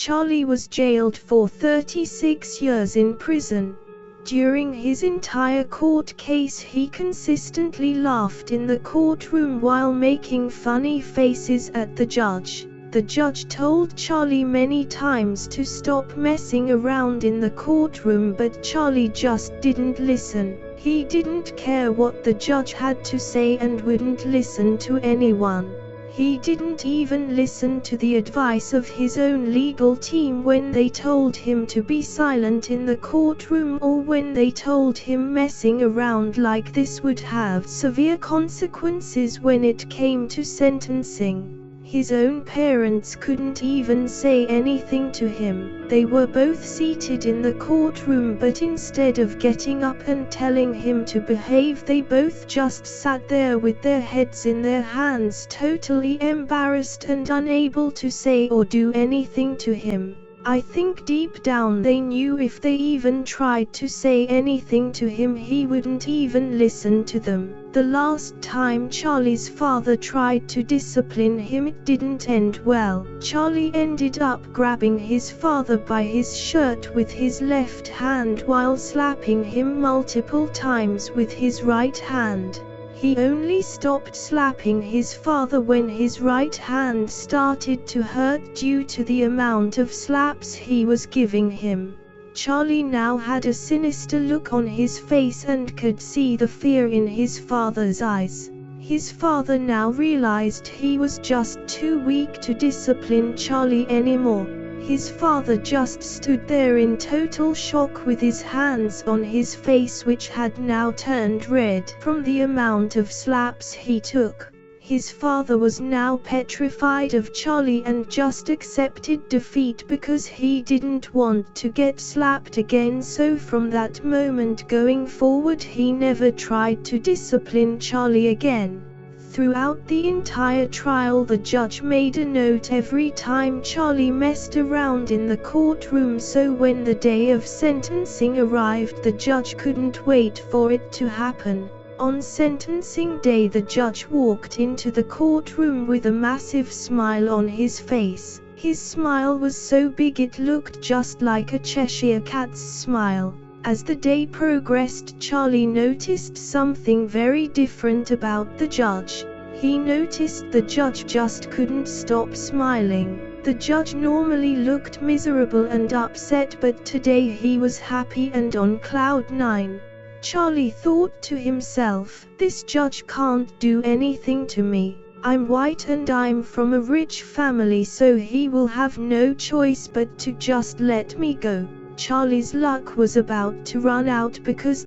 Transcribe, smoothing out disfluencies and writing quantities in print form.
Charlie was jailed for 36 years in prison. During his entire court case he consistently laughed in the courtroom while making funny faces at the judge. The judge told Charlie many times to stop messing around in the courtroom, but Charlie just didn't listen. He didn't care what the judge had to say and wouldn't listen to anyone. He didn't even listen to the advice of his own legal team when they told him to be silent in the courtroom, or when they told him messing around like this would have severe consequences when it came to sentencing. His own parents couldn't even say anything to him. They were both seated in the courtroom, but instead of getting up and telling him to behave, they both just sat there with their heads in their hands, totally embarrassed and unable to say or do anything to him. I think deep down they knew if they even tried to say anything to him, he wouldn't even listen to them. The last time Charlie's father tried to discipline him, it didn't end well. Charlie ended up grabbing his father by his shirt with his left hand while slapping him multiple times with his right hand. He only stopped slapping his father when his right hand started to hurt due to the amount of slaps he was giving him. Charlie now had a sinister look on his face and could see the fear in his father's eyes. His father now realized he was just too weak to discipline Charlie anymore. His father just stood there in total shock with his hands on his face, which had now turned red from the amount of slaps he took. His father was now petrified of Charlie and just accepted defeat because he didn't want to get slapped again, so from that moment going forward he never tried to discipline Charlie again. Throughout the entire trial the judge made a note every time Charlie messed around in the courtroom, so when the day of sentencing arrived the judge couldn't wait for it to happen. On sentencing day the judge walked into the courtroom with a massive smile on his face. His smile was so big it looked just like a Cheshire cat's smile. As the day progressed, Charlie noticed something very different about the judge. He noticed the judge just couldn't stop smiling. The judge normally looked miserable and upset, but today he was happy and on cloud nine. Charlie thought to himself, this judge can't do anything to me. I'm white and I'm from a rich family, so he will have no choice but to just let me go. Charlie's luck was about to run out because